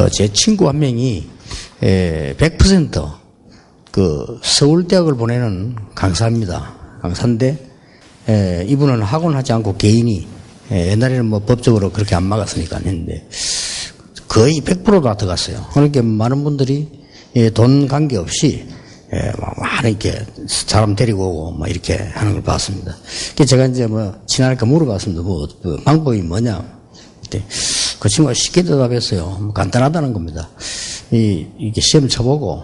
제 친구 한 명이 100% 그 서울대학을 보내는 강사입니다. 강사인데 이분은 학원 하지 않고 개인이 옛날에는 뭐 법적으로 그렇게 안 막았으니까 했는데 거의 100% 다 들어갔어요. 그러니까 많은 분들이 돈 관계없이 많이 이렇게 사람 데리고 오고 막 이렇게 하는 걸 봤습니다. 그래서 제가 이제 뭐 지나니까 물어봤습니다. 뭐 그 방법이 뭐냐? 그 친구가 쉽게 대답했어요. 간단하다는 겁니다. 이게 시험 쳐보고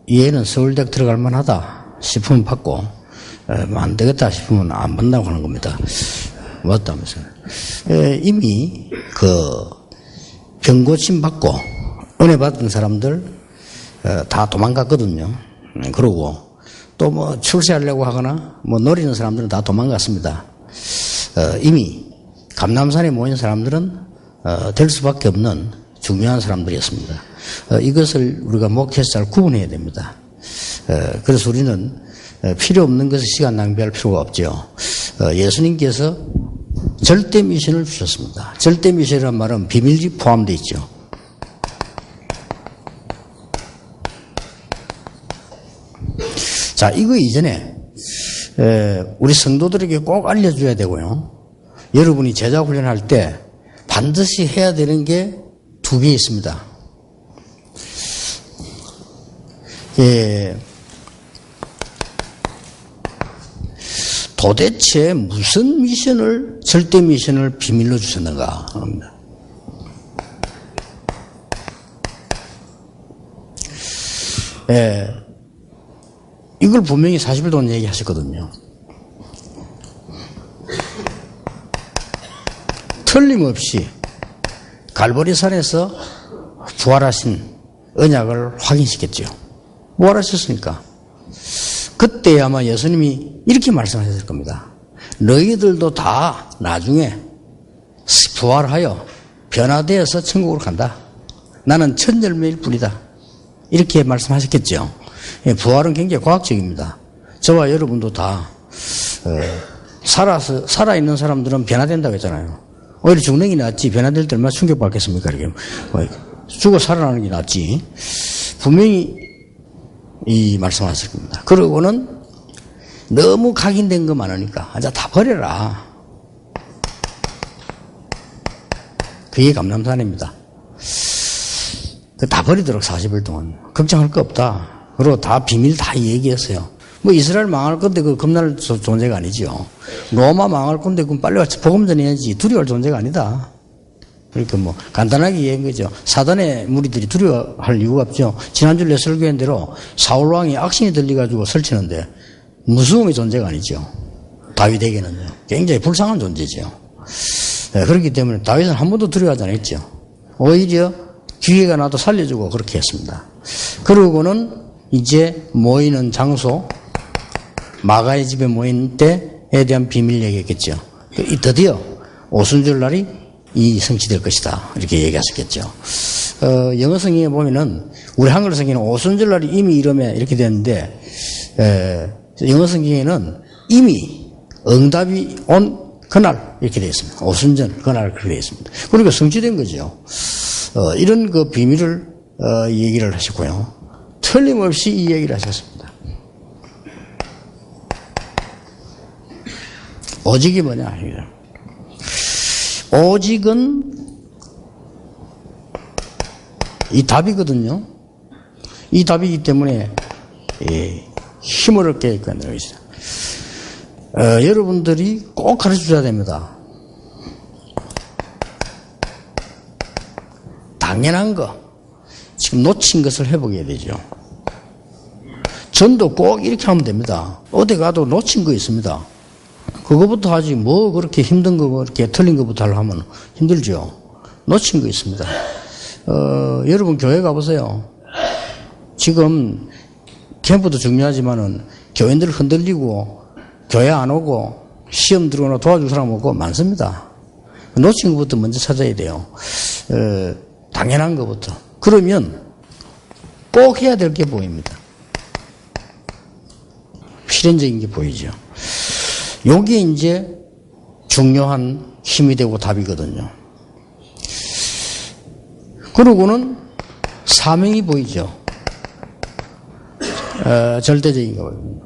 얘는 서울대학 들어갈 만하다 싶으면 받고 안 되겠다 싶으면 안 받는다고 하는 겁니다. 맞다면서요. 이미 그 병고침 받고 은혜 받은 사람들 다 도망갔거든요. 그러고 또 뭐 출세하려고 하거나 뭐 노리는 사람들은 다 도망갔습니다. 이미 감남산에 모인 사람들은 될 수밖에 없는 중요한 사람들이었습니다. 이것을 우리가 목회에서 잘 구분해야 됩니다. 그래서 우리는 필요 없는 것에 시간 낭비할 필요가 없죠. 예수님께서 절대 미션을 주셨습니다. 절대 미션이라는 말은 비밀이 포함되어 있죠. 자, 이거 이전에 우리 성도들에게 꼭 알려줘야 되고요. 여러분이 제자 훈련할 때 반드시 해야 되는 게 두 개 있습니다. 도대체 무슨 미션을, 절대 미션을 비밀로 주셨는가 합니다. 이걸 분명히 40일 동안 얘기하셨거든요. 틀림없이 갈보리산에서 부활하신 언약을 확인시켰죠. 부활하셨으니까. 그때 아마 예수님이 이렇게 말씀하셨을 겁니다. 너희들도 다 나중에 부활하여 변화되어서 천국으로 간다. 나는 첫 열매일 뿐이다. 이렇게 말씀하셨겠죠. 부활은 굉장히 과학적입니다. 저와 여러분도 다 살아있는 사람들은 변화된다고 했잖아요. 오히려 죽는 게 낫지 변화될 때 얼마나 충격받겠습니까? 이렇게 죽어 살아나는 게 낫지. 분명히 이 말씀하실 겁니다. 그러고는 너무 각인된 거 많으니까 이제 다 버려라. 그게 감람산입니다. 다 버리도록 40일 동안 걱정할 거 없다. 그리고 다 비밀 다 얘기했어요. 뭐 이스라엘 망할 건데 그 겁날 존재가 아니죠. 로마 망할 건데 그럼 빨리 와서 복음 전해야지. 두려워할 존재가 아니다. 그러니까 뭐 간단하게 얘기한 거죠. 사단의 무리들이 두려워할 이유가 없죠. 지난주 내 설교한 대로 사울 왕이 악신이 들려가지고 설치는데 무서움의 존재가 아니죠. 다윗에게는요. 굉장히 불쌍한 존재죠. 그렇기 때문에 다윗은 한 번도 두려워하지 않았죠. 오히려 기회가 나도 살려주고 그렇게 했습니다. 그러고는 이제 모이는 장소, 마가의 집에 모인 때에 대한 비밀 얘기했겠죠. 드디어 오순절 날이 이 성취될 것이다. 이렇게 얘기하셨겠죠. 영어 성경에 보면은 우리 한글 성경에는 오순절 날이 이미 이름에 이렇게 되는데 영어 성경에는 이미 응답이 온 그날 이렇게 되어 있습니다. 오순절 그날 그렇게 되어 있습니다. 그러니까 성취된 거죠. 이런 그 비밀을 얘기를 하셨고요. 틀림없이 이 얘기를 하셨습니다. 오직이 뭐냐? 오직은 이 답이거든요. 이 답이기 때문에 힘을 얻게 되어 있어요. 여러분들이 꼭 가르쳐줘야 됩니다. 당연한 거, 지금 놓친 것을 회복해야 되죠. 전도 꼭 이렇게 하면 됩니다. 어디 가도 놓친 거 있습니다. 그거부터 하지 뭐 그렇게 힘든 거 그렇게 틀린 거부터 하려면 힘들죠. 놓친 거 있습니다. 여러분 교회 가보세요. 지금 캠프도 중요하지만은 교인들 흔들리고 교회 안 오고 시험 들어오나 도와줄 사람 없고 많습니다. 놓친 것부터 먼저 찾아야 돼요. 당연한 것부터. 그러면 꼭 해야 될 게 보입니다. 필연적인 게 보이죠. 요게 이제 중요한 힘이 되고 답이거든요. 그러고는 사명이 보이죠. 절대적인 거거든요.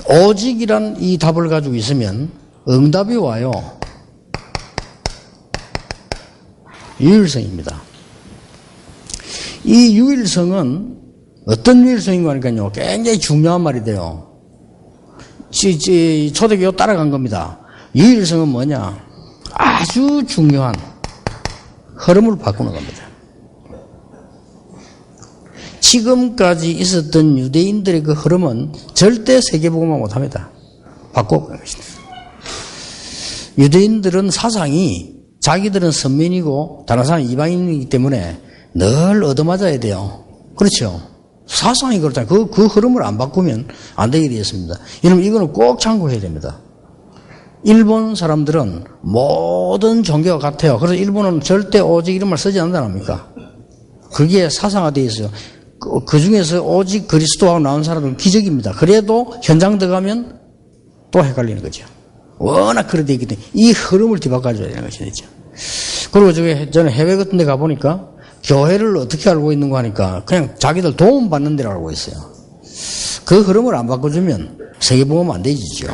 오직이란 이 답을 가지고 있으면 응답이 와요. 유일성입니다. 이 유일성은 어떤 유일성인가 하니까요, 굉장히 중요한 말이 돼요. 초대교육 따라간 겁니다. 유일성은 뭐냐? 아주 중요한 흐름을 바꾸는 겁니다. 지금까지 있었던 유대인들의 그 흐름은 절대 세계복음화 못합니다. 바꿔보는 것입니다. 유대인들은 사상이 자기들은 선민이고 다른 사람은 이방인이기 때문에 늘 얻어맞아야 돼요. 그렇죠? 사상이 그렇잖아요. 그 흐름을 안 바꾸면 안 되게 되었습니다. 여러분, 이거는 꼭 참고해야 됩니다. 일본 사람들은 모든 종교가 같아요. 그래서 일본은 절대 오직 이런 말 쓰지 않는다니까. 그게 사상화되어 있어요. 그 중에서 오직 그리스도하고 나온 사람들은 기적입니다. 그래도 현장 들어가면 또 헷갈리는 거죠. 워낙 그래 되기 때문에 이 흐름을 뒤바꿔줘야 되는 것이죠. 그리고 저는 해외 같은 데 가보니까 교회를 어떻게 알고 있는 거 하니까 그냥 자기들 도움 받는 데로 알고 있어요. 그 흐름을 안 바꿔주면 세계복음 안 되지죠.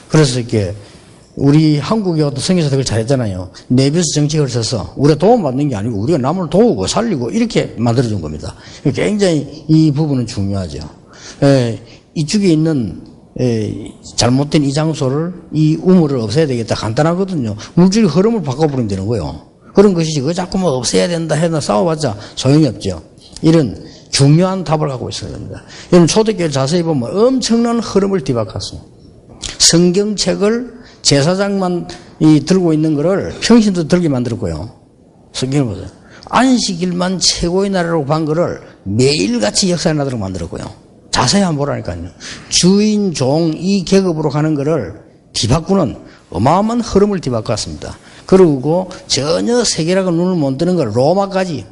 그래서 이렇게 우리 한국의 어떤 선교사들 그걸 잘했잖아요. 내비스 정책을 써서 우리가 도움받는 게 아니고 우리가 남을 도우고 살리고 이렇게 만들어준 겁니다. 굉장히 이 부분은 중요하죠. 이쪽에 있는 잘못된 이 장소를, 이 우물을 없애야 되겠다. 간단하거든요. 물질의 흐름을 바꿔버리면 되는 거예요. 그런 것이지. 그거 자꾸 뭐 없애야 된다 해나 싸워봤자 소용이 없죠. 이런 중요한 답을 갖고 있어야 됩니다. 여러분, 초대교회 자세히 보면 엄청난 흐름을 뒤바꿨어요. 성경책을 제사장만 들고 있는 거를 평신도 들게 만들었고요. 성경을 보세요. 안식일만 최고의 나라라고 반 거를 매일같이 역사의 나라로 만들었고요. 자세히 한번 보라니까요. 주인, 종, 이 계급으로 가는 거를 뒤바꾸는 어마어마한 흐름을 뒤바꿨습니다. 그리고 전혀 세계라고 눈을 못 뜨는 걸 로마까지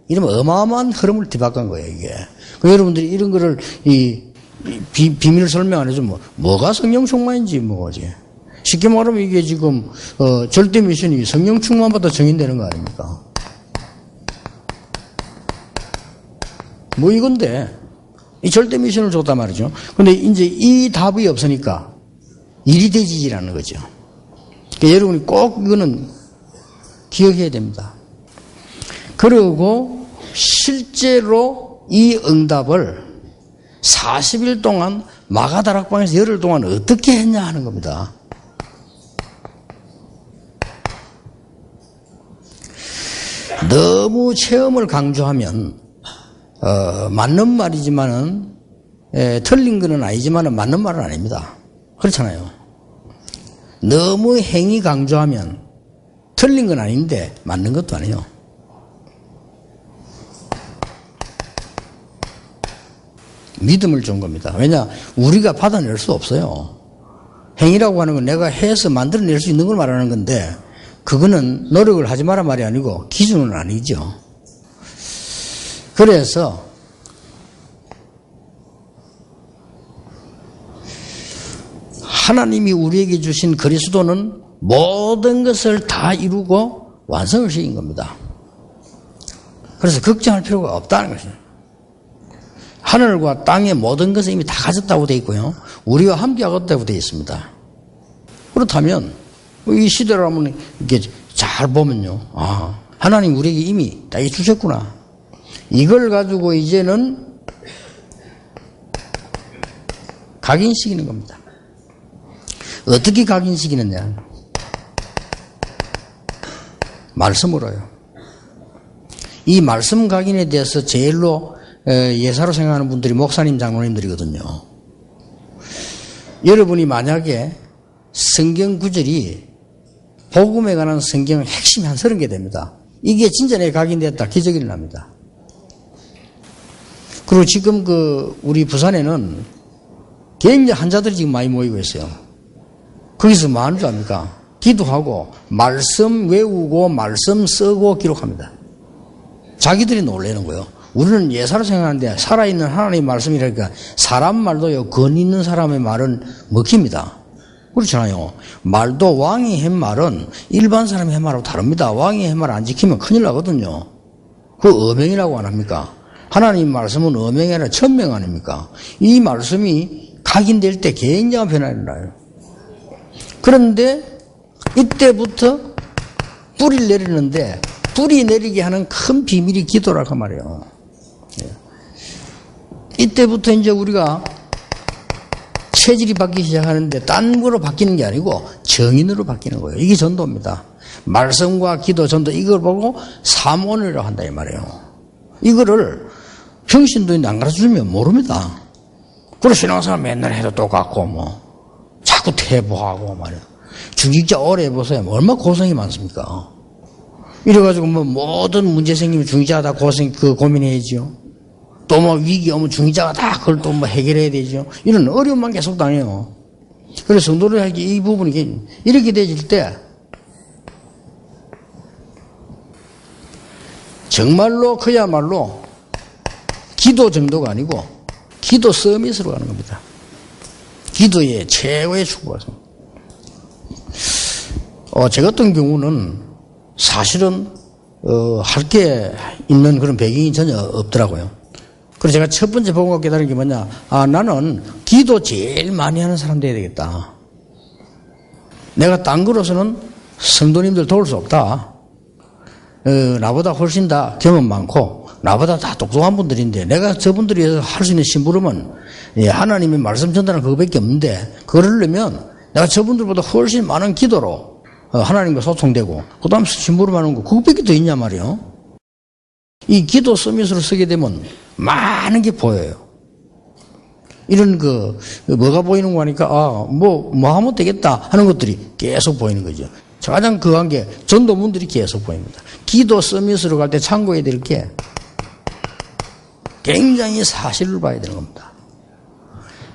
이러면 어마어마한 흐름을 뒤바꾼 거예요, 이게. 여러분들이 이런 거를 비밀을 설명 안 해주면 뭐가 성령 충만인지 뭐지. 쉽게 말하면 이게 지금 절대 미션이 성령 충만보다 정인되는 거 아닙니까? 뭐 이건데 이 절대 미션을 줬단 말이죠. 근데 이제 이 답이 없으니까 일이 되지라는 거죠. 그러니까 여러분이 꼭 이거는 기억해야 됩니다. 그리고 실제로 이 응답을 40일 동안 마가다락방에서 열흘 동안 어떻게 했냐 하는 겁니다. 너무 체험을 강조하면 맞는 말이지만은 틀린 거는 아니지만은 맞는 말은 아닙니다. 그렇잖아요. 너무 행위 강조하면 틀린 건 아닌데 맞는 것도 아니에요. 믿음을 준 겁니다. 왜냐? 우리가 받아낼 수 없어요. 행위라고 하는 건 내가 해서 만들어낼 수 있는 걸 말하는 건데 그거는 노력을 하지 마라 말이 아니고 기준은 아니죠. 그래서 하나님이 우리에게 주신 그리스도는 모든 것을 다 이루고 완성을 시킨 겁니다. 그래서 걱정할 필요가 없다는 것입니다. 하늘과 땅의 모든 것을 이미 다 가졌다고 되어 있고요. 우리와 함께 하겠다고 되어 있습니다. 그렇다면 이 시대라면 이렇게 잘 보면요. 아, 하나님 우리에게 이미 다 주셨구나. 이걸 가지고 이제는 각인시키는 겁니다. 어떻게 각인시키느냐? 말씀으로요. 이 말씀 각인에 대해서 제일로 예사로 생각하는 분들이 목사님, 장로님들이거든요. 여러분이 만약에 성경 구절이 복음에 관한 성경 핵심이 한 30개 됩니다. 이게 진짜 내 각인됐다. 기적이 일어납니다. 그리고 지금 우리 부산에는 굉장히 환자들이 지금 많이 모이고 있어요. 거기서 뭐 하는 줄 압니까? 기도하고 말씀 외우고 말씀 쓰고 기록합니다. 자기들이 놀라는 거예요. 우리는 예사로 생각하는데 살아있는 하나님의 말씀이라니까 사람 말도요, 권 있는 사람의 말은 먹힙니다. 그렇잖아요. 말도 왕이 한 말은 일반 사람이 한 말하고 다릅니다. 왕이 한 말 안 지키면 큰일 나거든요. 그 어명이라고 안 합니까? 하나님 말씀은 어명이 아니라 천명 아닙니까? 이 말씀이 각인될 때 굉장한 변화가 일어나요. 그런데 이때부터 뿌리를 내리는데 뿌리 내리게 하는 큰 비밀이 기도라고 말이에요. 이때부터 이제 우리가 체질이 바뀌기 시작하는데 딴 거로 바뀌는 게 아니고 정인으로 바뀌는 거예요. 이게 전도입니다. 말씀과 기도, 전도 이걸 보고 사모원이라고 한다 이 말이에요. 이거를 평신도인데 안 가르쳐주면 모릅니다. 그래서 신앙생활 맨날 해도 똑같고 뭐 자꾸 퇴보하고 말이에요. 중직자 오래 해보세요. 얼마나 고생이 많습니까? 이래가지고 뭐 모든 문제 생기면 중직자가 다 고민해야지요. 또 뭐 위기 오면 중직자가 다 그걸 또 뭐 해결해야 되죠. 이런 어려움만 계속 당해요. 그래서 성도를 할 때 이 부분이 이렇게 되질 때 정말로 그야말로 기도 정도가 아니고 기도 서밋으로 가는 겁니다. 기도의 최고의 축복이죠. 제 같은 경우는 사실은 할 게 있는 그런 배경이 전혀 없더라고요. 그래서 제가 첫 번째 보고 깨달은 게 뭐냐, 나는 기도 제일 많이 하는 사람 돼야 되겠다. 내가 딴 거로서는 성도님들 도울 수 없다. 나보다 훨씬 다 경험 많고 나보다 다 똑똑한 분들인데 내가 저분들이 위해서 할 수 있는 심부름은 하나님의 말씀 전달하는 그거밖에 없는데 그걸 하려면 내가 저분들보다 훨씬 많은 기도로 하나님과 소통되고 그 다음 심부름하는 거 그거밖에 더 있냐 말이에요. 이 기도 서밋으로 쓰게 되면 많은 게 보여요. 이런 뭐가 보이는 거 하니까 뭐 하면 되겠다 하는 것들이 계속 보이는 거죠. 가장 그한 게 전도문들이 계속 보입니다. 기도 서밋으로 갈 때 참고해야 될 게 굉장히 사실을 봐야 되는 겁니다.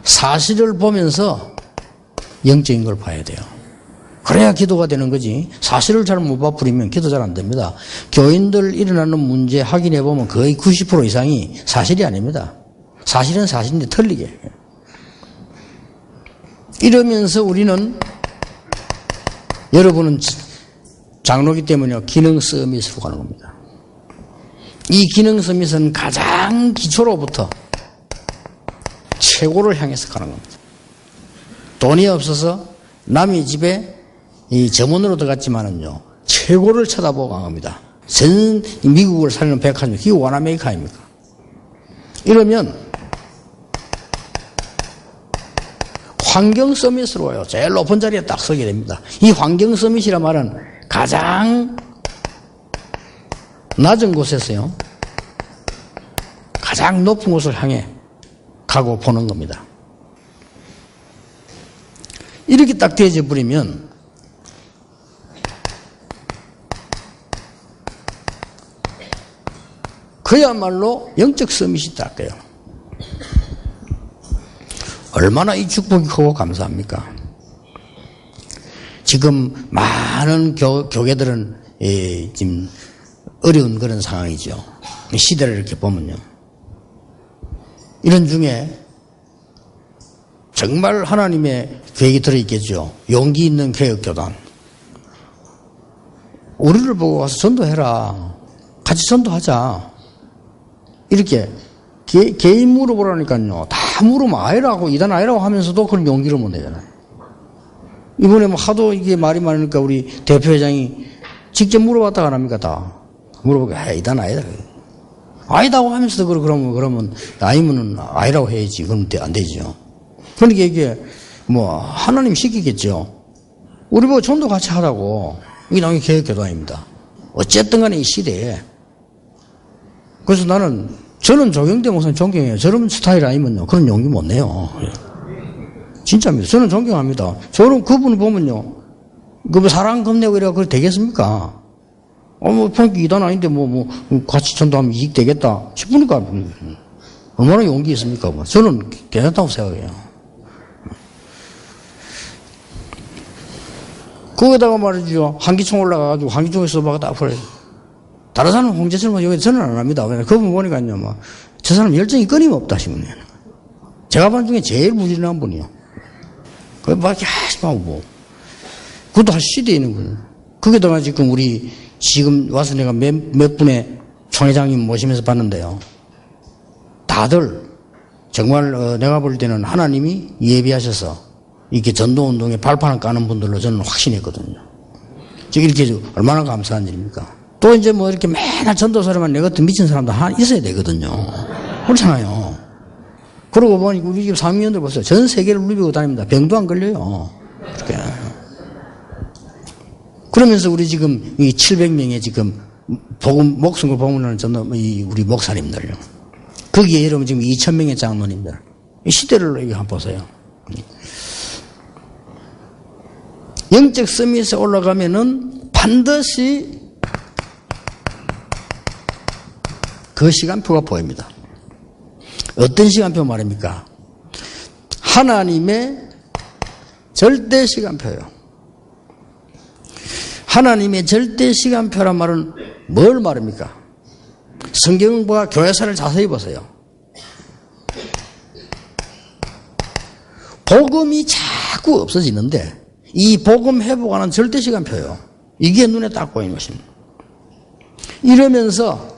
사실을 보면서 영적인 걸 봐야 돼요. 그래야 기도가 되는 거지. 사실을 잘 못 봐버리면 기도 잘 안 됩니다. 교인들 일어나는 문제 확인해 보면 거의 90% 이상이 사실이 아닙니다. 사실은 사실인데 틀리게. 이러면서 우리는 여러분은 장로기 때문에 기능 서밋으로 가는 겁니다. 이 기능 서밋은 가장 기초로부터 최고를 향해서 가는 겁니다. 돈이 없어서 남의 집에 이 점원으로 들어갔지만은요, 최고를 쳐다보고 간 겁니다. 전 미국을 살리는 백화점, 그게 원아메리카 아닙니까? 이러면 환경 서밋으로 와요. 제일 높은 자리에 딱 서게 됩니다. 이 환경 서밋이란 말은 가장 낮은 곳에서요, 가장 높은 곳을 향해 가고 보는 겁니다. 이렇게 딱 되어져 버리면 그야말로 영적 서밋이 딱 돼요. 얼마나 이 축복이 크고 감사합니까? 지금 많은 교계들은 지금 어려운 그런 상황이죠. 시대를 이렇게 보면요. 이런 중에 정말 하나님의 계획이 들어있겠죠. 용기 있는 개혁교단. 우리를 보고 와서 전도해라. 같이 전도하자. 이렇게 개인 물어보라니까요. 다 물으면 아니라고, 이단 아니라고 하면서도 그런 용기를 못 내잖아요. 이번에 뭐 하도 이게 말이 많으니까 우리 대표회장이 직접 물어봤다가 안 합니까? 다. 물어보고, 이단 아니다. 아니다고 하면서도 그러면 아니면은 아니라고 해야지. 그러면 안 되죠. 그러니까 이게 뭐 하나님 시키겠죠. 우리 보고 전도 같이 하라고. 이게 당연히 개혁교단입니다. 어쨌든 간에 이 시대에. 그래서 저는 조경대 목사님 존경해요. 저런 스타일 아니면요, 그런 용기 못 내요. 진짜입니다. 저는 존경합니다. 저는 그분을 보면요, 그 사랑 겁내고 이래가 그래 되겠습니까? 평균 이단 아닌데 같이 전도하면 이익 되겠다 싶으니까 얼마나 용기 있습니까? 저는 괜찮다고 생각해요. 거기다가 말이죠, 한기총 올라가가지고 한기총에서 막 다 다른 사람은 홍제철만 여기 전화 안 합니다. 그분 보니까요, 뭐, 저 사람 열정이 끊임없다 싶네요. 제가 본 중에 제일 무진한 분이요. 그, 막, 하시고, 뭐. 그것도 할 시대에 있는 거예요. 거기다가 지금 우리, 지금 와서 내가 몇 분의 총회장님 모시면서 봤는데요. 다들, 정말, 내가 볼 때는 하나님이 예비하셔서, 이렇게 전도운동에 발판을 까는 분들로 저는 확신했거든요. 즉, 이렇게 얼마나 감사한 일입니까? 또 이제 뭐 이렇게 맨날 전도사람만 내 같은 미친 사람도 하나 있어야 되거든요. 그렇잖아요. 그러고 보니 우리 집 사명년들 보세요. 전 세계를 누비고 다닙니다. 병도 안 걸려요. 그렇게. 그러면서 우리 지금 이 700명의 지금 목숨을 복음하는 전도, 우리 목사님들요. 거기에 여러분 지금 2000명의 장로님들. 이 시대를 여기 한번 보세요. 영적 서밋에 올라가면은 반드시 그 시간표가 보입니다. 어떤 시간표 말입니까? 하나님의 절대 시간표요. 하나님의 절대 시간표란 말은 뭘 말입니까? 성경과 교회사를 자세히 보세요. 복음이 자꾸 없어지는데 이 복음 회복하는 절대 시간표요. 이게 눈에 딱 보이는 것입니다. 이러면서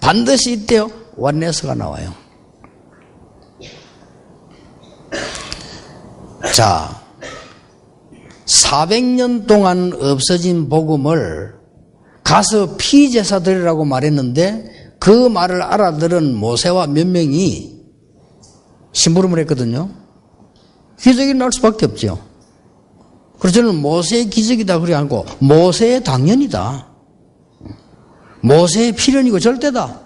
반드시 이때요. 원네스가 나와요. 자, 400년 동안 없어진 복음을 가서 피제사 드리라고 말했는데 그 말을 알아들은 모세와 몇 명이 심부름을 했거든요. 기적이 날 수밖에 없죠. 그래서 저는 모세의 기적이다 그래 하고 모세의 당연이다. 모세의 필연이고 절대다.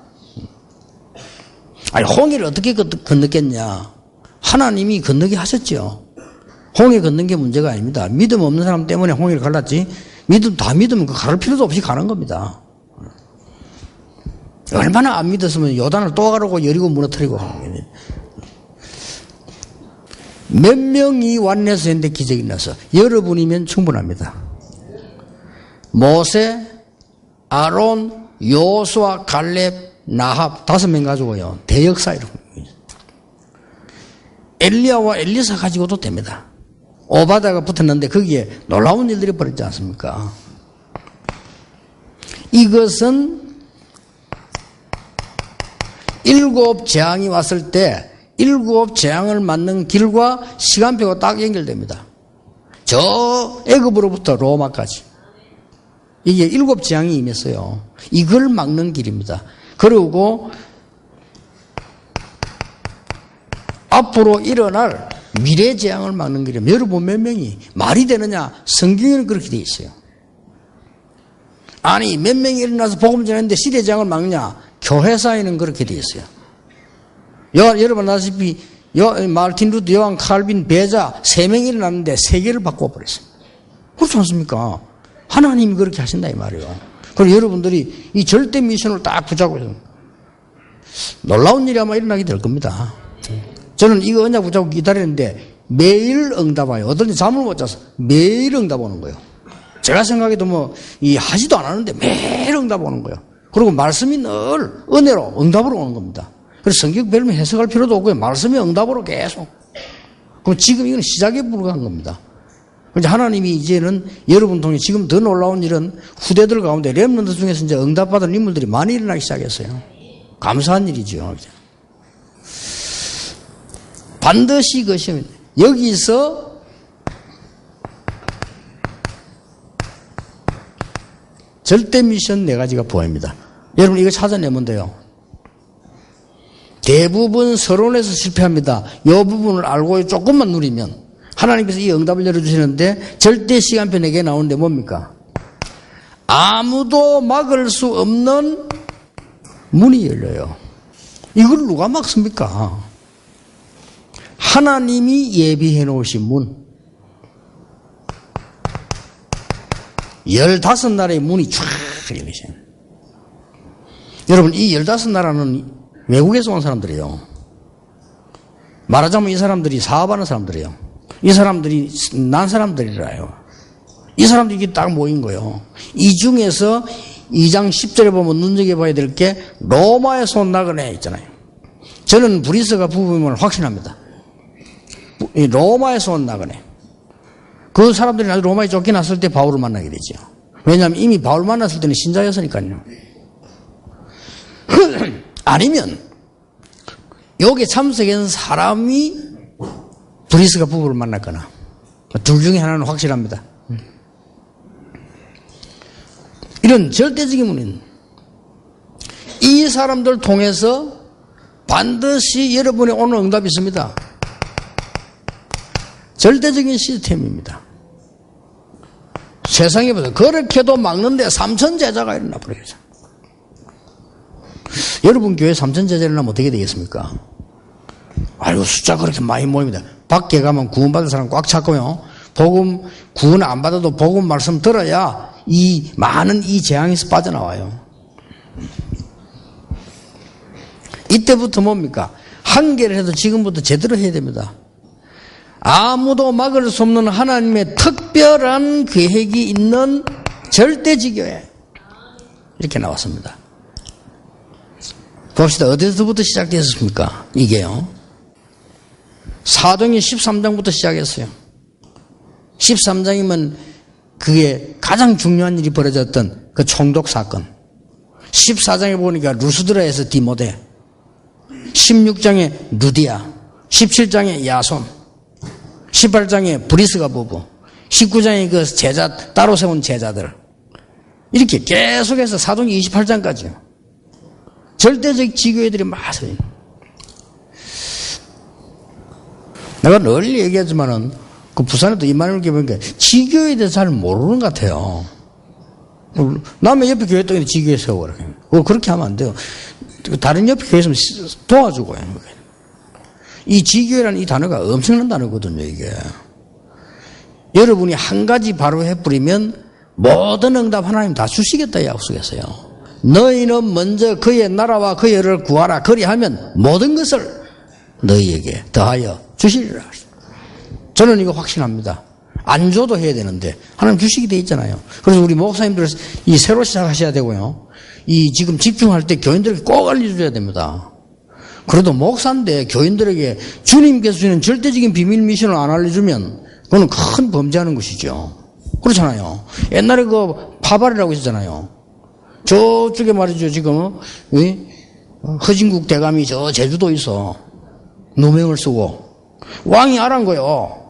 아니 홍해를 어떻게 건넜겠냐. 하나님이 건너게 하셨죠. 홍해 건넌 게 문제가 아닙니다. 믿음 없는 사람 때문에 홍해를 갈랐지 다 믿으면 그 가를 필요도 없이 가는 겁니다. 얼마나 안 믿었으면 요단을 또 가라고 여리고 무너뜨리고 하는 거예요. 몇 명이 완내서 했는데 기적이 나서 여러분이면 충분합니다. 모세, 아론, 요수아, 갈렙, 나합 5명 가지고요. 대역사 이런 거예요. 엘리야와 엘리사 가지고도 됩니다. 오바다가 붙었는데 거기에 놀라운 일들이 벌어지지 않습니까? 이것은 7 재앙이 왔을 때 7 재앙을 맞는 길과 시간표가 딱 연결됩니다. 저 애굽으로부터 로마까지. 이게 7 재앙이 임했어요. 이걸 막는 길입니다. 그리고 앞으로 일어날 미래 재앙을 막는 길입니다. 여러분 몇 명이 말이 되느냐? 성경에는 그렇게 돼 있어요. 아니 몇 명이 일어나서 복음 전했는데 시대 재앙을 막느냐? 교회사에는 그렇게 돼 있어요. 여러분 아시다시피 마르틴 루터, 요한 칼빈, 베자 3명이 일어났는데 세계를 바꿔버렸어요. 그렇지 않습니까? 하나님이 그렇게 하신다 이 말이에요. 그리고 여러분들이 이 절대 미션을 딱 붙잡고 있어요. 놀라운 일이 아마 일어나게 될 겁니다. 저는 이거 언약 붙잡고 기다리는데 매일 응답 와요. 어떤지 잠을 못 자서 매일 응답 오는 거예요. 제가 생각해도 하지도 않았는데 매일 응답 오는 거예요. 그리고 말씀이 늘 은혜로 응답으로 오는 겁니다. 그래서 성경 별로 해석할 필요도 없고요. 말씀이 응답으로 계속. 그럼 지금 이건 시작에 불과한 겁니다. 이제 하나님이 이제는 여러분 통해 지금 더 놀라운 일은 후대들 가운데 렘넌트 중에서 이제 응답받은 인물들이 많이 일어나기 시작했어요. 감사한 일이죠. 반드시 이것이 여기서 절대 미션 4가지가 보입니다. 여러분 이거 찾아내면 돼요. 대부분 서론에서 실패합니다. 이 부분을 알고 조금만 누리면 하나님께서 이 응답을 열어주시는데 절대 시간표 4개 나오는데 뭡니까? 아무도 막을 수 없는 문이 열려요. 이걸 누가 막습니까? 하나님이 예비해 놓으신 문. 15나라의 문이 쫙 열리세요. 여러분 이 15나라는 외국에서 온 사람들이에요. 말하자면 이 사람들이 사업하는 사람들이에요. 이 사람들이 난 사람들이라요. 이 사람들이 딱 모인 거예요. 이 중에서 2장 10절에 보면 눈여겨봐야 될 게 로마에서 온 나그네 있잖아요. 저는 브리스가 부부임을 확신합니다. 로마에서 온 나그네. 그 사람들이 나중에 로마에 쫓겨났을 때 바울을 만나게 되죠. 왜냐하면 이미 바울 만났을 때는 신자였으니까요. 아니면 여기에 참석한 사람이 브리스가 부부를 만났거나 둘 중에 하나는 확실합니다. 이런 절대적인 문제는 이 사람들 통해서 반드시 여러분의 오늘 응답이 있습니다. 절대적인 시스템입니다. 세상에 보세요. 그렇게도 막는데 3천 제자가 일어나 버리겠죠. 여러분 교회 3천 제자 일어나면 어떻게 되겠습니까? 아이고 숫자 그렇게 많이 모입니다. 밖에 가면 구원받을 사람 꽉 찼고요. 복음 구원 안 받아도 복음 말씀 들어야 이 많은 이 재앙에서 빠져나와요. 이때부터 뭡니까? 한계를 해도 지금부터 제대로 해야 됩니다. 아무도 막을 수 없는 하나님의 특별한 계획이 있는 절대지교회 이렇게 나왔습니다. 봅시다. 어디서부터 시작됐습니까? 이게요. 사도행전 13장부터 시작했어요. 13장이면 그게 가장 중요한 일이 벌어졌던 그 총독 사건. 14장에 보니까 루스드라에서 디모데, 16장에 루디아, 17장에 야손, 18장에 브리스가 부부, 19장에 그 제자, 따로 세운 제자들. 이렇게 계속해서 사도행전 28장까지요. 절대적 지교회들이 많아요. 내가 늘 얘기하지만은, 그 부산에도 이만을 보니까 지교회에 대해서 잘 모르는 것 같아요. 남의 옆에 교회 있다고 지교회 세워라. 그렇게 하면 안 돼요. 다른 옆에 교회 있으면 도와주고. 이 지교회라는 이 단어가 엄청난 단어거든요, 이게. 여러분이 한 가지 바로 해버리면 모든 응답 하나님 다 주시겠다 약속했어요. 너희는 먼저 그의 나라와 그의 의를 구하라. 그리하면 모든 것을 너희에게 더하여 주시리라. 저는 이거 확신합니다. 안 줘도 해야 되는데 하나님 주시게 돼 있잖아요. 그래서 우리 목사님들 이 새로 시작하셔야 되고요. 이 지금 집중할 때 교인들에게 꼭 알려줘야 됩니다. 그래도 목사인데 교인들에게 주님께서 주는 절대적인 비밀 미션을 안 알려주면 그거는 큰 범죄하는 것이죠. 그렇잖아요. 옛날에 그 파발이라고 있었잖아요. 저쪽에 말이죠. 지금 허진국 대감이 저 제주도 있어. 누명을 쓰고 왕이 알은 거요.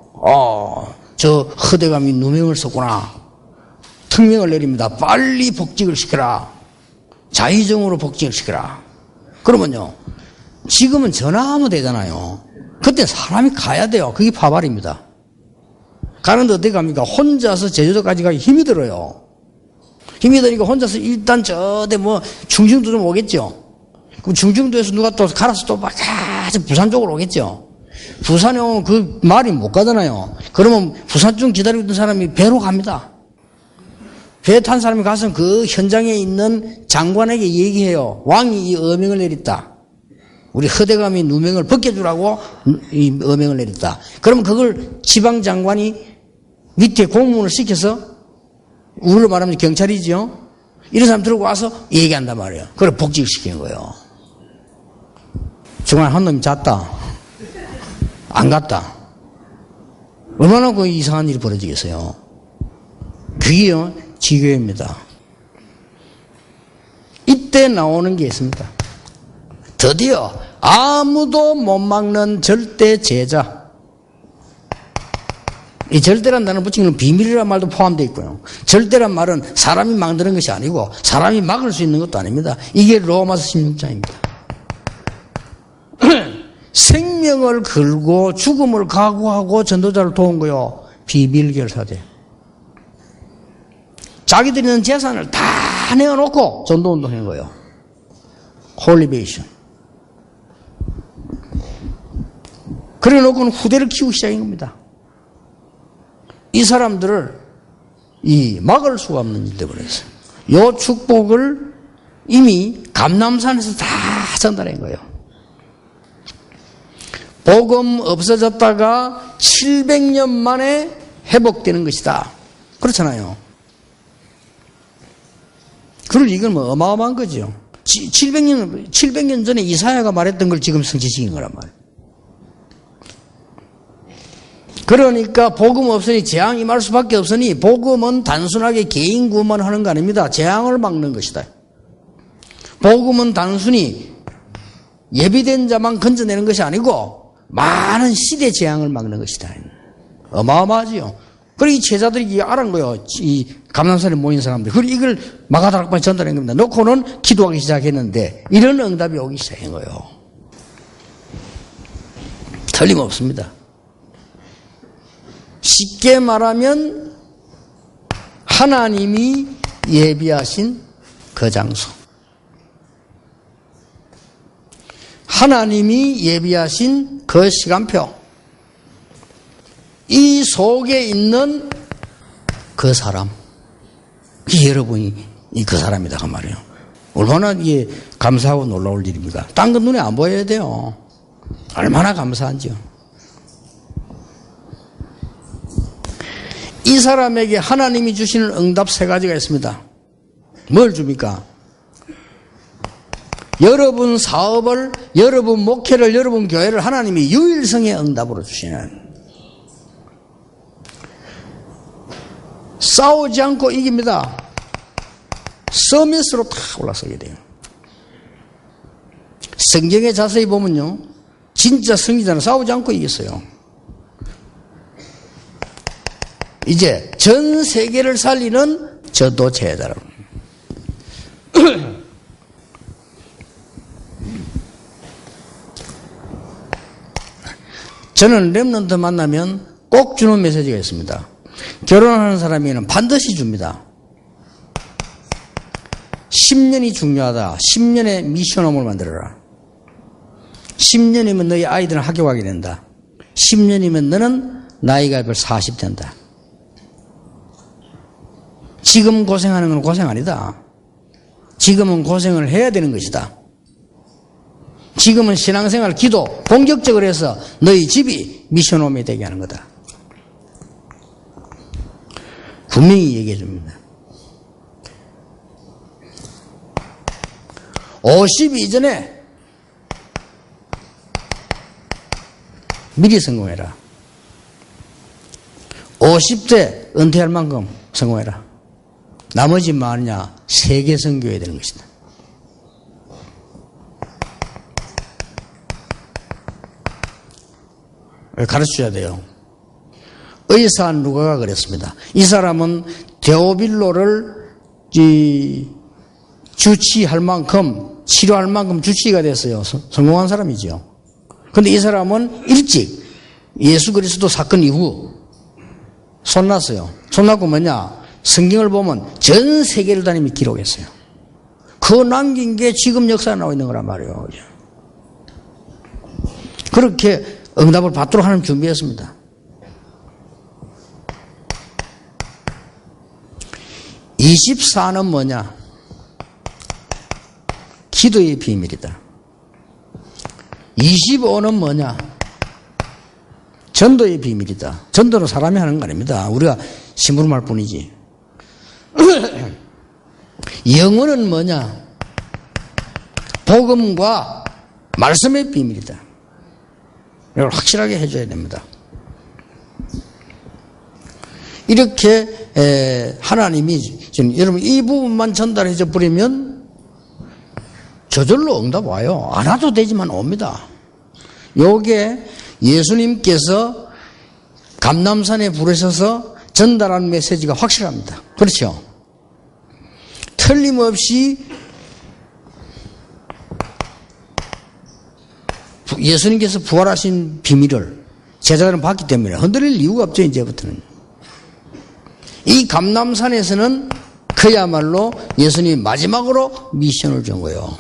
저 허대감이 누명을 썼구나. 특명을 내립니다. 빨리 복직을 시켜라. 자의정으로 복직을 시켜라. 그러면요. 지금은 전화하면 되잖아요. 그때 사람이 가야 돼요. 그게 파발입니다. 가는데 어떻게 갑니까? 혼자서 제주도까지 가기 힘이 들어요. 힘이 드니까 혼자서 일단 저대 충청도 좀 오겠죠. 그럼 충청도에서 누가 또 갈아서 또 막 부산 쪽으로 오겠죠. 부산에 오면 그 말이 못 가잖아요. 그러면 부산 중 기다리고 있던 사람이 배로 갑니다. 배 탄 사람이 가서 그 현장에 있는 장관에게 얘기해요. 왕이 이 어명을 내렸다. 우리 허대감이 누명을 벗겨주라고 이 어명을 내렸다. 그러면 그걸 지방장관이 밑에 공문을 시켜서 우리로 말하면 경찰이죠. 이런 사람 들고 와서 얘기한단 말이에요. 그걸 복직을 시키는 거예요. 중간에 한 놈이 잤다. 안 갔다. 얼마나 그 이상한 일이 벌어지겠어요. 그게요, 지교회입니다. 이때 나오는 게 있습니다. 드디어 아무도 못 막는 절대 제자. 이 절대란 단어 붙인 건 비밀이란 말도 포함되어 있고요. 절대란 말은 사람이 만드는 것이 아니고 사람이 막을 수 있는 것도 아닙니다. 이게 로마서 16장입니다. 생명을 걸고 죽음을 각오하고 전도자를 도운 거요. 비밀결사제. 자기들이 있는 재산을 다 내어놓고 전도운동한 거예요. 홀리베이션. 그래 놓고는 후대를 키우기 시작한 겁니다. 이 사람들을 막을 수가 없는 일이 되어버렸어요. 이 축복을 이미 감남산에서 다 전달한 거예요. 복음 없어졌다가 700년 만에 회복되는 것이다. 그렇잖아요. 그러니 이건 뭐 어마어마한 거죠. 700년 전에 이사야가 말했던 걸 지금 성취시킨 거란 말이에요. 그러니까 복음 없으니 재앙 임할 수밖에 없으니 복음은 단순하게 개인 구원만 하는 거 아닙니다. 재앙을 막는 것이다. 복음은 단순히 예비된 자만 건져내는 것이 아니고 많은 시대 재앙을 막는 것이다. 어마어마하지요. 그리고 이 제자들이 알은 거예요. 이 감람산에 모인 사람들. 그리고 이걸 마가다락방에 전달한 겁니다. 놓고는 기도하기 시작했는데 이런 응답이 오기 시작한 거예요. 틀림없습니다. 쉽게 말하면 하나님이 예비하신 그 장소. 하나님이 예비하신 그 시간표. 이 속에 있는 그 사람. 여러분이 그 사람이다 그 말이에요. 얼마나 이게 감사하고 놀라울 일입니까? 딴 건 눈에 안 보여야 돼요. 얼마나 감사한지요. 이 사람에게 하나님이 주시는 응답 3가지가 있습니다. 뭘 줍니까? 여러분 사업을, 여러분 목회를, 여러분 교회를 하나님이 유일성의 응답으로 주시는, 싸우지 않고 이깁니다. 서밋으로 탁 올라서게 돼요. 성경에 자세히 보면요, 진짜 승리자는 싸우지 않고 이겼어요. 이제 전 세계를 살리는 저도 제자로. 저는 렘넌트 만나면 꼭 주는 메시지가 있습니다. 결혼하는 사람에게는 반드시 줍니다. 10년이 중요하다. 10년의 미션홈을 만들어라. 10년이면 너희 아이들은 학교 가게 된다. 10년이면 너는 나이가 벌써 40 된다. 지금 고생하는 건 고생 아니다. 지금은 고생을 해야 되는 것이다. 지금은 신앙생활, 기도, 본격적으로 해서 너희 집이 미션홈이 되게 하는 거다. 분명히 얘기해 줍니다. 50 이전에 미리 성공해라. 50대 은퇴할 만큼 성공해라. 나머지 뭐하느냐? 세계 선교해야 되는 것이다. 가르쳐줘야 돼요. 의사 누가가 그랬습니다. 이 사람은 데오빌로를 주치할 만큼, 치료할 만큼 주치의가 됐어요. 성공한 사람이죠. 그런데 이 사람은 일찍 예수 그리스도 사건 이후 손났어요. 손났고 뭐냐? 성경을 보면 전 세계를 다니며 기록했어요. 그 남긴 게 지금 역사에 나와 있는 거란 말이에요. 그렇게 응답을 받도록 하는 준비했습니다. 24는 뭐냐? 기도의 비밀이다. 25는 뭐냐? 전도의 비밀이다. 전도는 사람이 하는 거 아닙니다. 우리가 심부름할 뿐이지. 영어는 뭐냐? 복음과 말씀의 비밀이다. 이걸 확실하게 해줘야 됩니다. 이렇게 하나님이 지금 여러분 이 부분만 전달해줘 버리면 저절로 응답 와요. 안 와도 되지만 옵니다. 요게 예수님께서 감람산에 부르셔서 전달한 메시지가 확실합니다. 그렇죠? 틀림없이 예수님께서 부활하신 비밀을 제자들은 봤기 때문에 흔들릴 이유가 없죠. 이제부터는. 이 감람산에서는 그야말로 예수님이 마지막으로 미션을 준 거예요.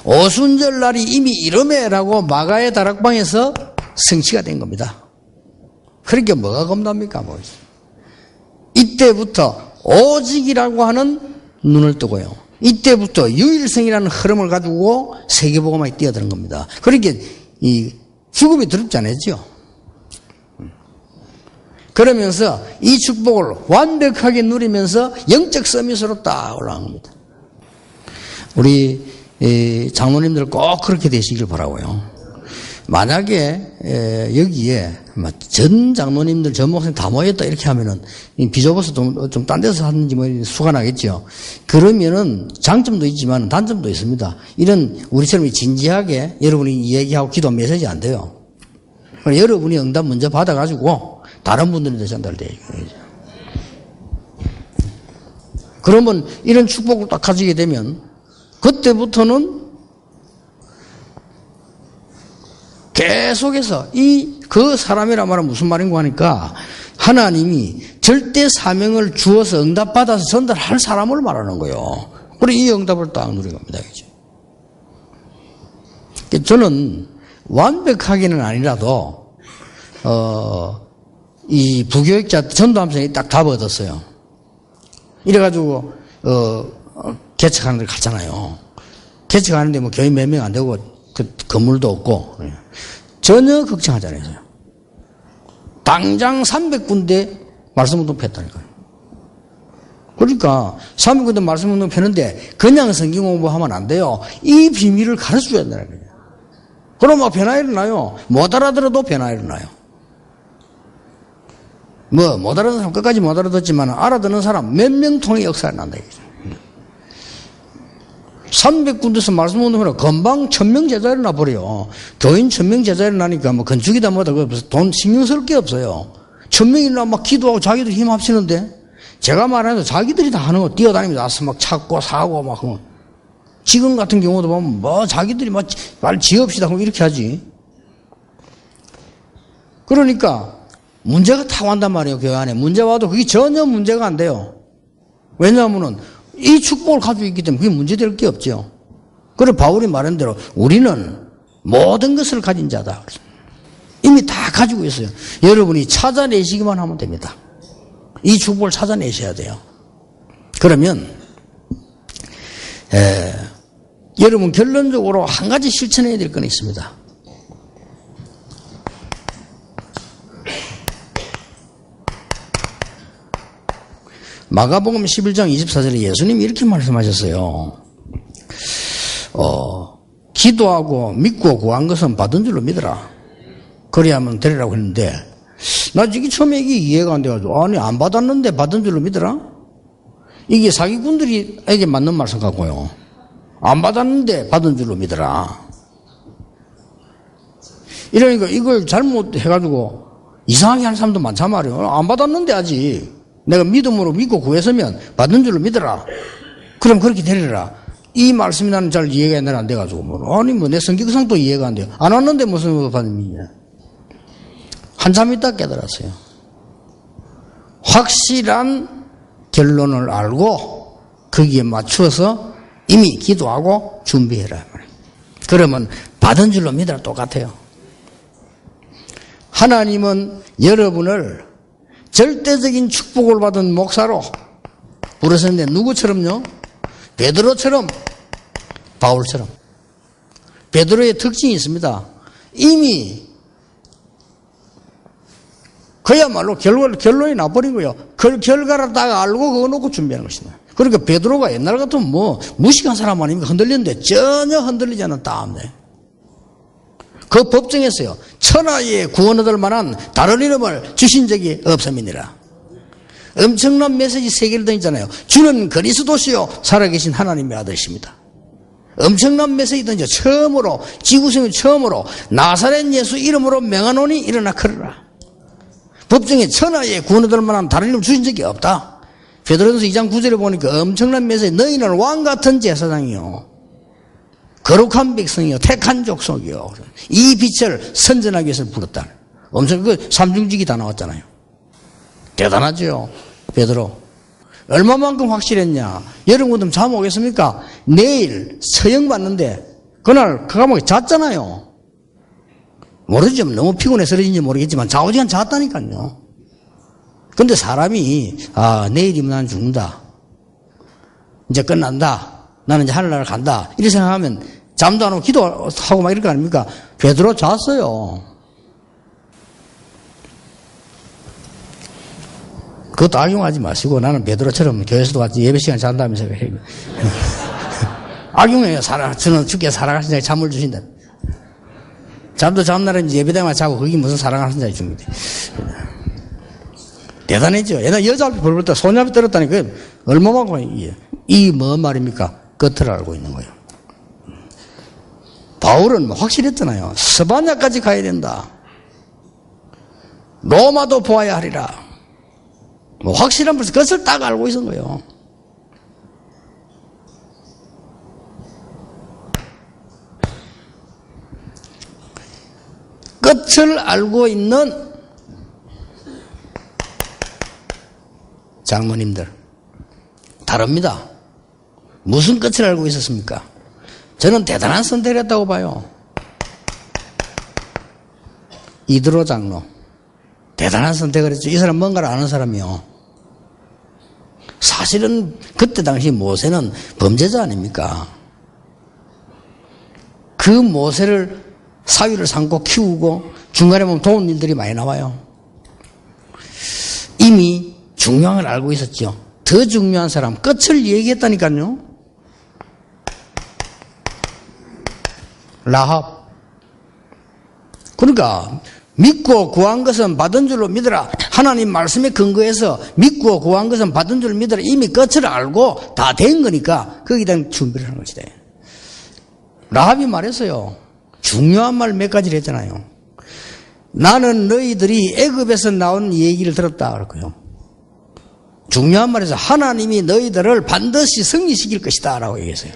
오순절 날이 이미 이름에라고 마가의 다락방에서 성취가 된 겁니다. 그러니까 뭐가 겁납니까? 뭐. 이때부터 오직이라고 하는 눈을 뜨고요. 이때부터 유일성이라는 흐름을 가지고 세계복음화에 뛰어드는 겁니다. 그러니까 이 죽음이 두렵지 않았죠. 그러면서 이 축복을 완벽하게 누리면서 영적 서밋으로 딱 올라간 겁니다. 우리 장로님들 꼭 그렇게 되시길 바라고요. 만약에 여기에 전 장로님들, 전 목사님 다 모였다 이렇게 하면은 비좁아서 좀 딴 데서 하는지 뭐 수가 나겠죠. 그러면은 장점도 있지만 단점도 있습니다. 이런 우리처럼 진지하게 여러분이 얘기하고 기도 메시지 안 돼요. 여러분이 응답 먼저 받아가지고 다른 분들한테 전달돼요. 그러면 이런 축복을 딱 가지게 되면 그때부터는 계속해서 그 사람이란 말은 무슨 말인가 하니까 하나님이 절대 사명을 주어서 응답받아서 전달할 사람을 말하는 거예요. 그리고 이 응답을 딱 누린 겁니다. 저는 완벽하게는 아니라도 이 부교육자 전도하면서 딱 답 얻었어요. 이래가지고 개척하는 데 갔잖아요. 개척하는데 뭐 교인 몇 명 안 되고 그 건물도 없고 전혀 걱정하잖아요. 당장 300군데 말씀운동 폈다니까요. 그러니까 300군데 말씀운동 폈는데 그냥 성경 공부하면 안 돼요. 이 비밀을 가르쳐줘야 된다는 거예요. 그럼 막 변화 일어나요. 못 알아들어도 변화 일어나요. 못 알아듣는 사람 끝까지 못 알아듣지만 알아듣는 사람 몇 명 통해 역사가 난다 이거죠. 300군데서 말씀운동하면 금방 1000명 제자 일어나 버려요. 교인 1000명 제자 일어나니까 뭐 건축이다 뭐다 돈 신경 쓸 게 없어요. 1000명이 일어나 막 기도하고 자기들 힘 합치는데 제가 말하는 자기들이 다 하는 거 뛰어다니면서 나서 막 찾고 사고 막 지금 같은 경우도 보면 뭐 자기들이 막 말 지읍시다 하고 이렇게 하지. 그러니까 문제가 타고 한단 말이에요. 교회 안에 문제 와도 그게 전혀 문제가 안 돼요. 왜냐하면은 이 축복을 가지고 있기 때문에 그게 문제될 게 없죠. 그래 바울이 말한 대로 우리는 모든 것을 가진 자다. 이미 다 가지고 있어요. 여러분이 찾아내시기만 하면 됩니다. 이 축복을 찾아내셔야 돼요. 그러면 여러분 결론적으로 한 가지 실천해야 될 건 있습니다. 마가복음 11장 24절에 예수님이 이렇게 말씀하셨어요. 기도하고 믿고 구한 것은 받은 줄로 믿어라. 그래야만 되리라고 했는데 나 이게 처음에 이게 이해가 안 돼가지고 아니 안 받았는데 받은 줄로 믿어라? 이게 사기꾼들에게 맞는 말씀 같고요. 안 받았는데 받은 줄로 믿어라. 이러니까 이걸 잘못해가지고 이상하게 하는 사람도 많단 말이에요. 안 받았는데 아직. 내가 믿음으로 믿고 구했으면 받는 줄로 믿어라. 그럼 그렇게 되리라. 이 말씀이 나는 잘 이해가 안 돼가지고 아니 내 성격상도 이해가 안 돼요. 안 왔는데 무슨 받느냐. 한참 있다 깨달았어요. 확실한 결론을 알고 거기에 맞추어서 이미 기도하고 준비해라. 그러면 받은 줄로 믿어라. 똑같아요. 하나님은 여러분을 절대적인 축복을 받은 목사로 부르셨는데 누구처럼요? 베드로처럼, 바울처럼. 베드로의 특징이 있습니다. 이미 그야말로 결론이 나버린 거예요. 그 결과를 다 알고 그거 놓고 준비하는 것이다. 그러니까 베드로가 옛날 같으면 뭐 무식한 사람 아닙니까? 흔들리는데 전혀 흔들리지 않은 다음에 그 법정에서요. 천하에 구원 얻을 만한 다른 이름을 주신 적이 없음이니라. 엄청난 메시지 3개를 던지잖아요. 주는 그리스도시요 살아계신 하나님의 아들이십니다. 엄청난 메시지 던져 처음으로 지구생에 처음으로 나사렛 예수 이름으로 명하노니 일어나 걸으라. 법정에 천하에 구원 얻을 만한 다른 이름 주신 적이 없다. 베드로전서 2장 9절에 보니까 엄청난 메시지 너희는 왕같은 제사장이요 거룩한 백성이요 택한 족속이요 이 빛을 선전하기 위해서 불렀다. 엄청 그 삼중직이 다 나왔잖아요. 대단하죠. 베드로 얼마만큼 확실했냐. 여러분들 잠 오겠습니까? 내일 서영 받는데 그날 그 감옥에 잤잖아요. 모르죠. 너무 피곤해 쓰러진지 모르겠지만 좌우지간 잤다니까요. 근데 사람이 내일이면 난 죽는다. 이제 끝난다. 나는 이제 하늘나라를 간다. 이렇게 생각하면 잠도 안 오고 기도하고 막 이럴 거 아닙니까? 베드로 잤어요. 그것도 악용하지 마시고 나는 베드로처럼 교회에서도 같이 예배 시간 잔다면서 악용해요. 저는 주께 살아가신 자에게 잠을 주신다. 잠도 잠날은 예배당만 자고 그게 무슨 사랑하는 자의 중인데. 대단했죠. 옛날 여자 앞에 벌벌 때 소녀 앞에 떨었다니까 얼마만큼 이 뭔 말입니까? 끝을 알고 있는 거예요. 바울은 확실했잖아요. 스바냐까지 가야 된다. 로마도 보아야 하리라. 확실한 벌써 끝을 딱 알고 있는 거예요. 끝을 알고 있는 장모님들 다릅니다. 무슨 끝을 알고 있었습니까? 저는 대단한 선택을 했다고 봐요. 이드로 장로 대단한 선택을 했죠. 이 사람 뭔가를 아는 사람이요. 사실은 그때 당시 모세는 범죄자 아닙니까? 그 모세를 사위를 삼고 키우고 중간에 보면 도운 일들이 많이 나와요. 이미 중요한 걸 알고 있었죠. 더 중요한 사람 끝을 얘기했다니까요. 라합. 그러니까 믿고 구한 것은 받은 줄로 믿어라. 하나님 말씀에 근거해서 믿고 구한 것은 받은 줄로 믿어라. 이미 끝을 알고 다 된 거니까 거기에 대한 준비를 하는 것이다. 라합이 말했어요. 중요한 말 몇 가지를 했잖아요. 나는 너희들이 애굽에서 나온 얘기를 들었다 그랬고요. 중요한 말에서 하나님이 너희들을 반드시 승리시킬 것이다 라고 얘기했어요.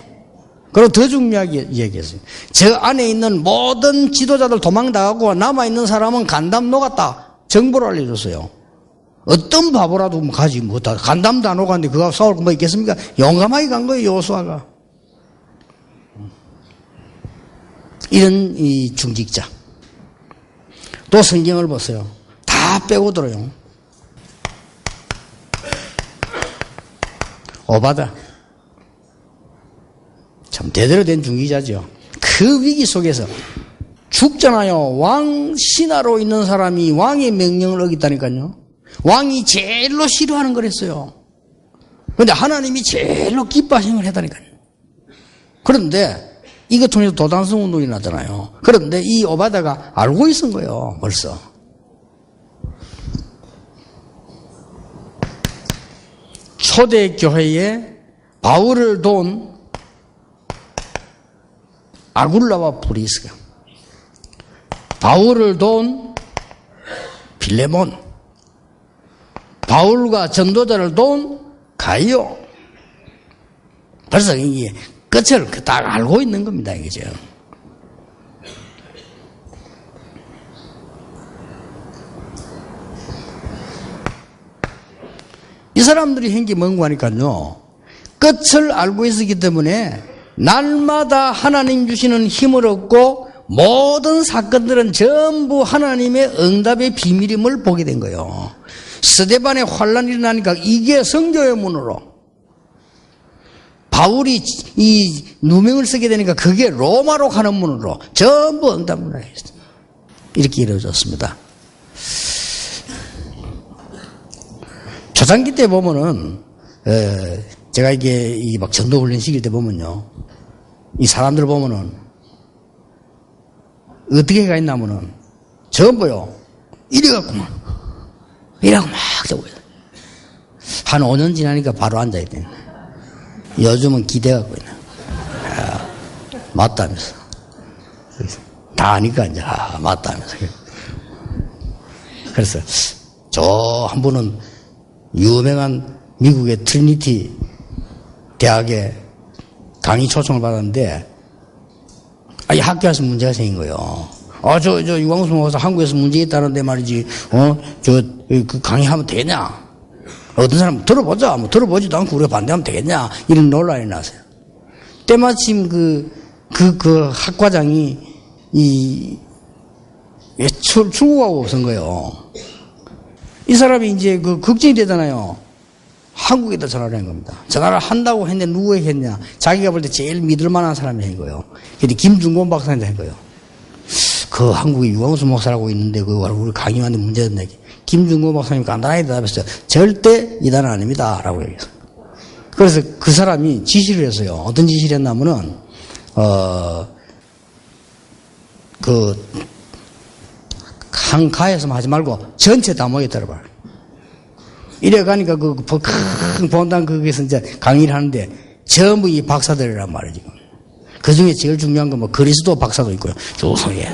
그리고 더 중요하게 얘기했어요. 저 안에 있는 모든 지도자들 도망당하고 남아있는 사람은 간담 녹았다. 정보를 알려줬어요. 어떤 바보라도 가지 못하다. 간담도 안 오갔는데 그거 싸울 거 뭐 있겠습니까? 용감하게 간 거예요. 여호수아가. 이런 이 중직자. 또 성경을 보세요. 다 빼고 들어요. 오바다. 참 제대로 된 중직자죠. 그 위기 속에서 죽잖아요. 왕 신하로 있는 사람이 왕의 명령을 어겼다니까요. 왕이 제일로 싫어하는 거랬어요. 그런데 하나님이 제일로 기뻐하시는 걸 했다니까요. 그런데 이거 통해서 도단성 운동이 나잖아요. 그런데 이 오바다가 알고 있은 거예요. 벌써. 초대교회에 바울을 도운 아굴라와 브리스가, 바울을 도운 빌레몬, 바울과 전도자를 도운 가이오. 벌써 이게 끝을 딱 알고 있는 겁니다. 이거죠. 이 사람들이 한 게 뭔고 하니까요. 끝을 알고 있었기 때문에 날마다 하나님 주시는 힘을 얻고 모든 사건들은 전부 하나님의 응답의 비밀임을 보게 된 거예요. 스데반의 환란이 일어나니까 이게 성교의 문으로, 바울이 이 누명을 쓰게 되니까 그게 로마로 가는 문으로 전부 응답문으로 했어요. 이렇게 이루어졌습니다. 초창기 때 보면은 제가 이게 막 전도훈련 시킬 때 보면요, 이 사람들 보면은 어떻게 가 있냐면은 전부요 이래갖고만 이라고 막 적고 있어요. 한 5년 지나니까 바로 앉아있대. 요즘은 기대갖고 있네. 맞다면서. 다 아니까 이제 맞다면서. 그래서 저 한 분은 유명한 미국의 트리니티 대학에 강의 초청을 받았는데, 이 학교에서 문제가 생긴 거예요. 저 유광수 목사 한국에서 문제 있다는데 말이지, 그 강의하면 되냐? 어떤 사람 들어보자. 뭐 들어보지도 않고 우리가 반대하면 되겠냐? 이런 논란이 났어요. 때마침 그 학과장이 출국하고 없은 거예요. 이 사람이 이제 걱정이 되잖아요. 한국에다 전화를 한 겁니다. 전화를 한다고 했는데 누구에게 했냐? 자기가 볼 때 제일 믿을 만한 사람이 한 거예요. 근데 김중곤 박사한테 한 거예요. 그 한국에 유광수 목사라고 있는데 우리 강의하는데 문제됐네. 김중구 목사님 간단하게 대답했어요. 절대 이단은 아닙니다. 라고 얘기했어요. 그래서 그 사람이 지시를 했어요. 어떤 지시를 했냐면은, 한 가에서만 하지 말고 전체 다 모여들어봐. 이래 가니까 큰 본당 거기서 이제 강의를 하는데 전부 이 박사들이란 말이지. 그 중에 제일 중요한 건 뭐 그리스도 박사도 있고요. 조선이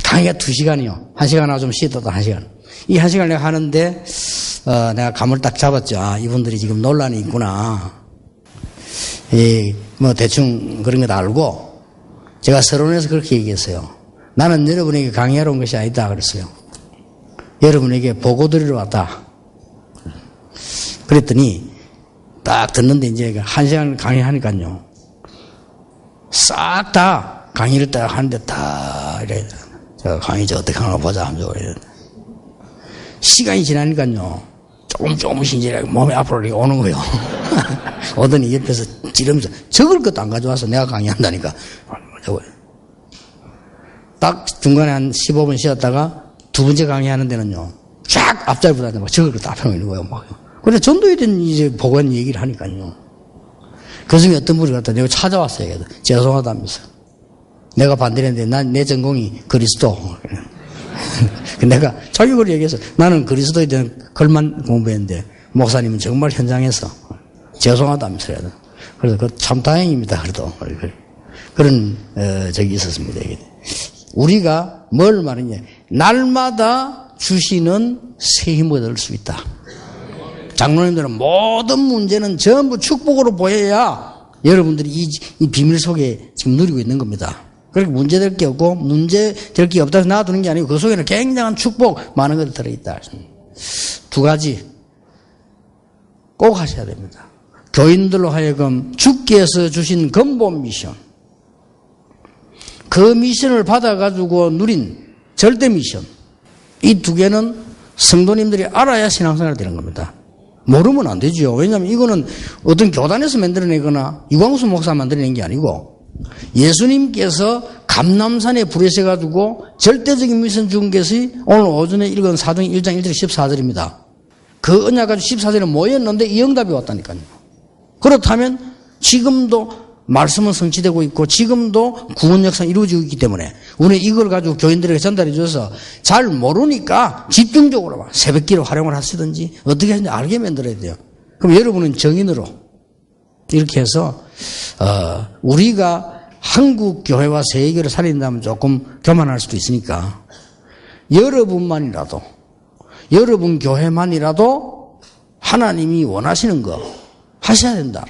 강의가 2시간이요. 1시간 하고 좀 쉬었다 1시간. 이 1시간 내가 하는데, 내가 감을 딱 잡았죠. 아, 이분들이 지금 논란이 있구나. 뭐 대충 그런 거 다 알고, 제가 서론에서 그렇게 얘기했어요. 나는 여러분에게 강의하러 온 것이 아니다. 그랬어요. 여러분에게 보고 드리러 왔다. 그랬더니, 딱 듣는데 이제 1시간 강의하니까요. 싹 다 강의를 딱 하는데 딱 이래. 저 강의 어떻게 하나 보자 하면서 그래. 시간이 지나니까요. 조금씩 이제 몸이 앞으로 이렇게 오는 거예요. 오더니 옆에서 찌르면서 적을 것도 안 가져와서 내가 강의한다니까. 딱 중간에 한 15분 쉬었다가 두 번째 강의하는 데는요. 쫙 앞자리보다 막 적을 것도 앞에 있는 거예요. 막. 근데 전도에 대한 이제 보관 얘기를 하니까요. 그 중에 어떤 분이 갖다 내가 찾아왔어요. 죄송하다면서. 내가 반대를 했는데 내 전공이 그리스도. 내가 자격으로 얘기해서 나는 그리스도에 대한 글만 공부했는데 목사님은 정말 현장에서 죄송하다면서. 그래서 참 다행입니다. 그래도. 그런 적이 있었습니다. 우리가 뭘 말하냐. 날마다 주시는 새 힘을 얻을 수 있다. 장로님들은 모든 문제는 전부 축복으로 보여야 여러분들이 이 비밀 속에 지금 누리고 있는 겁니다. 그렇게 문제될 게 없고 문제될 게 없다고 놔두는 게 아니고 그 속에는 굉장한 축복 많은 것들이 들어있다. 2가지 꼭 하셔야 됩니다. 교인들로 하여금 주께서 주신 근본 미션, 그 미션을 받아가지고 누린 절대 미션, 이 2개는 성도님들이 알아야 신앙생활이 되는 겁니다. 모르면 안 되죠. 왜냐하면 이거는 어떤 교단에서 만들어내거나 유광수 목사가 만들어낸 게 아니고 예수님께서 감람산에 부르셔가지고 절대적인 미션 준 것이 오늘 오전에 읽은 사도행 1장 1절 14절입니다. 그 언약 가지고 14절에 모였는데 이 응답이 왔다니까요. 그렇다면 지금도 말씀은 성취되고 있고 지금도 구원 역사가 이루어지고 있기 때문에 우리는 이걸 가지고 교인들에게 전달해 줘서 잘 모르니까 집중적으로 새벽기를 활용을 하시든지 어떻게 하는지 알게 만들어야 돼요. 그럼 여러분은 정인으로 이렇게 해서 우리가 한국 교회와 세계를 살린다면 조금 교만할 수도 있으니까 여러분만이라도 여러분 교회만이라도 하나님이 원하시는 거 하셔야 된다.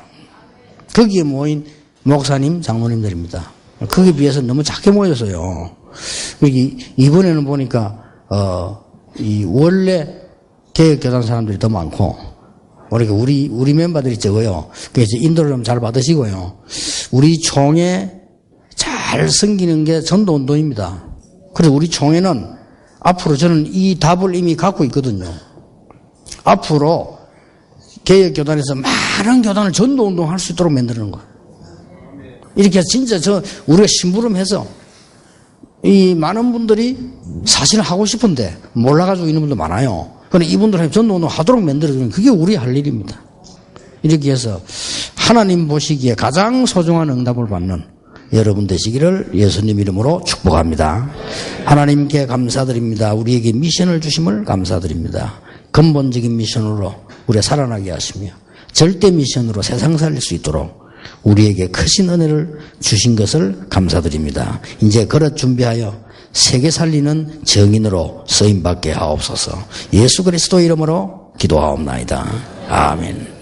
거기에 모인 목사님, 장로님들입니다. 거기에 비해서 너무 작게 모여서요. 이번에는 보니까 이 원래 개혁교단 사람들이 더 많고, 그러니까 우리 멤버들이 적어요. 그래서 인도를 좀 잘 받으시고요. 우리 총회 잘 섬기는 게 전도운동입니다. 그래서 우리 총회는 앞으로 저는 이 답을 이미 갖고 있거든요. 앞으로 개혁교단에서 많은 교단을 전도운동 할 수 있도록 만드는 거예요. 이렇게 해서 진짜 우리가 심부름해서 이 많은 분들이 사실 하고 싶은데 몰라가지고 있는 분도 많아요. 그런데 이분들한테 전도운동 하도록 만들어주는 그게 우리 할 일입니다. 이렇게 해서 하나님 보시기에 가장 소중한 응답을 받는 여러분 되시기를 예수님 이름으로 축복합니다. 하나님께 감사드립니다. 우리에게 미션을 주심을 감사드립니다. 근본적인 미션으로 우리가 살아나게 하시며 절대 미션으로 세상 살릴 수 있도록 우리에게 크신 은혜를 주신 것을 감사드립니다. 이제 그릇 준비하여 세계 살리는 정인으로 쓰임받게 하옵소서. 예수 그리스도 이름으로 기도하옵나이다. 아멘.